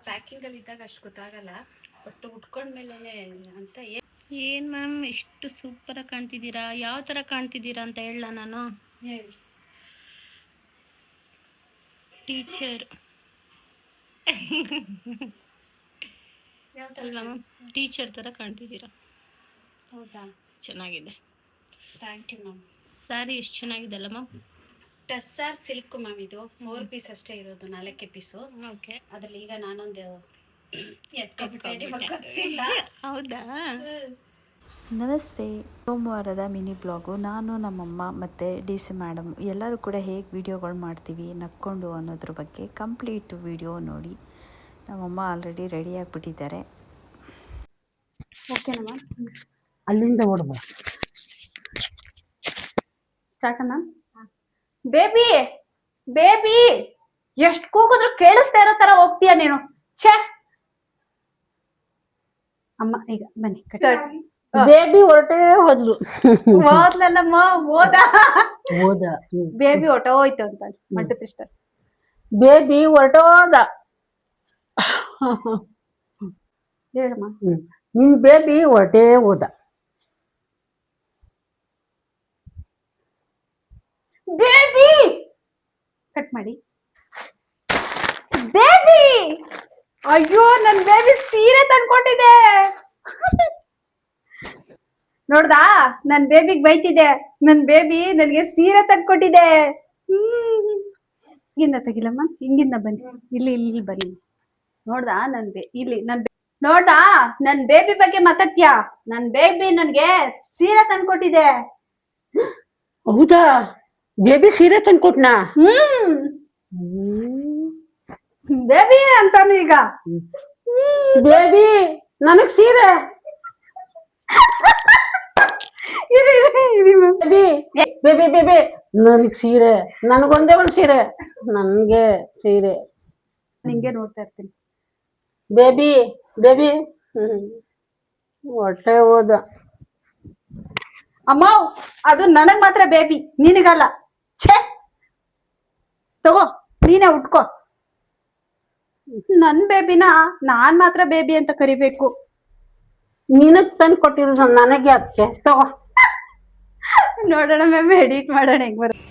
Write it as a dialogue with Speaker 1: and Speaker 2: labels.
Speaker 1: Packing ಅಲ್ಲಿ ಇದ್ದಾಗ ಅಷ್ಟು ಗೊತ್ತಾಗಲ್ಲ, ಬಟ್ ಉಟ್ಕೊಂಡ್ಮೇಲೆ ಅಂತ. ಏನ್ ಮ್ಯಾಮ್ ಇಷ್ಟು ಸೂಪರ್ ಆಗಿ ಕಾಣ್ತಿದ್ದೀರಾ, ಯಾವ ತರ ಕಾಣ್ತಿದ್ದೀರಾ ಅಂತ ಹೇಳ ನಾನು. ಟೀಚರ್ ಅಲ್ವಾ ಮ್ಯಾಮ್, ಟೀಚರ್ ತರ ಕಾಣ್ತಿದ್ದೀರಾ. ಹೌದಾ, ಚೆನ್ನಾಗಿದೆ. Thank you ma'am. ಸ್ಯಾರಿ ಎಷ್ಟು ಚೆನ್ನಾಗಿದೆ ಅಲ್ಲ ಮ್ಯಾಮ್. ಟಸ್ಸಾರ್ silk ma'am. ಇದು 4 ಪೀಸ್ ಅಷ್ಟೇ ಇರೋದು, 4 ಪೀಸು. ಓಕೆ. ಅದ್ರಲ್ಲಿ ಈಗ ನಾನೊಂದು ಹೌದಾ.
Speaker 2: ನಮಸ್ತೆ. ಸೋಮವಾರದ ಮಿನಿ ಬ್ಲಾಗು. ನಾನು, ನಮ್ಮಮ್ಮ ಮತ್ತು DC ಮೇಡಮ್ ಎಲ್ಲರೂ ಕೂಡ ಹೇಗೆ ವೀಡಿಯೋಗಳು ಮಾಡ್ತೀವಿ ನಕ್ಕೊಂಡು ಅನ್ನೋದ್ರ ಬಗ್ಗೆ ಕಂಪ್ಲೀಟ್ ವಿಡಿಯೋ ನೋಡಿ. ನಮ್ಮಮ್ಮ ಆಲ್ರೆಡಿ ರೆಡಿ ಆಗಿಬಿಟ್ಟಿದ್ದಾರೆ.
Speaker 1: ಓಕೆನಾ ಮ್ಯಾಮ್?
Speaker 3: ಅಲ್ಲಿಂದ ಓಡ್ಬ
Speaker 1: ಸ್ಟಾರ್ಟ್ ಮ್ಯಾಮ್. ಬೇಬಿ ಬೇಬಿ ಎಷ್ಟು ಕೂಗಿದ್ರು ಕೇಳಿಸ್ತಾ ಇರೋ ತರ ಹೋಗ್ತೀಯ ನೀನು. ಛೇ ಅಮ್ಮ, ಈಗ ಬನ್ನಿ.
Speaker 3: ಬೇಬಿ ಹೊರಟೇ ಹೋದ್ಲು.
Speaker 1: ಹೋದ್ಲಲ್ಲಮ್ಮ, ಹೋದ
Speaker 3: ಹೋದ
Speaker 1: ಬೇಬಿ ಹೊಟ್ಟೋಯ್ತು ಅಂತ ಮಟ್ಟತಿಷ್ಟ.
Speaker 3: ಬೇಬಿ ಹೊರಟೋದ.
Speaker 1: ಹೇಳಮ್ಮ.
Speaker 3: ನಿನ್ ಬೇಬಿ ಹೊರಟೇ ಹೋದ.
Speaker 1: ಬೇಬಿ ಕಟ್ ಮಾಡಿ. ಬೇಬಿ, ಅಯ್ಯೋ ನನ್ ಬೇಬಿ ಸೀರೆ ತಂದ್ಕೊಟ್ಟಿದೆ. ನೋಡ್ದಾ, ನನ್ ಬೇಬಿಗ್ ಬೈತಿದೆ. ನನ್ ಬೇಬಿ ನನ್ಗೆ ಸೀರೆ ತಂದ್ಕೊಟ್ಟಿದೆ. ಹಿಂಗಿಂದ ತೆಗಿಲಮ್ಮ, ಹಿಂಗಿಂದ ಬನ್ನಿ. ಇಲ್ಲಿ ಇಲ್ಲಿ ಬನ್ನಿ. ನೋಡ್ದಾ, ಇಲ್ಲಿ ನೋಡ್ದಾ, ನನ್ ಬೇಬಿ ಬಗ್ಗೆ ಮಾತಾಡ್ತೀಯಾ? ನನ್ ಬೇಬಿ ನನ್ಗೆ ಸೀರೆ ತಂದ್ಕೊಟ್ಟಿದೆ.
Speaker 3: ಹೌದಾ, ಬೇಬಿ ಸೀರೆ ತಂದ್ಕೊಟ್ನಾ?
Speaker 1: ಬೇಬಿ ಅಂತಾನು ಈಗ.
Speaker 3: ಬೇಬಿ ನನಗ್ ಸೀರೆ. ಬೇಬಿ ಬೇಬಿ ನನಗ್ ಸೀರೆ, ನನಗೊಂದೇ ಒಂದ್ ಸೀರೆ, ನನ್ಗೆ ಸೀರೆ.
Speaker 1: ನಿಂಗೆ ನೋಡ್ತಾ ಇರ್ತೀನಿ.
Speaker 3: ಬೇಬಿ ಬೇಬಿ ಹೊಟ್ಟೆ ಹೋದ.
Speaker 1: ಅಮ್ಮ, ಅದು ನನಗ್ ಮಾತ್ರ ಬೇಬಿ, ನಿನಗಲ್ಲ. ಛೇ, ತಗೋ ನೀನೇ ಉಟ್ಕೋ. ನನ್ ಬೇಬಿನ ನಾನ್ ಮಾತ್ರ ಬೇಬಿ ಅಂತ ಕರಿಬೇಕು.
Speaker 3: ನಿನಗ್ ತಂದು ಕೊಟ್ಟಿರೋದು ನನಗೆ ಅದಕ್ಕೆ ತಗೋ.
Speaker 1: ನೋಡೋಣ ಮ್ಯಾಮ್, ಎಡಿಟ್ ಮಾಡೋಣ ಹೆಂಗ್ ಬರುತ್ತೆ.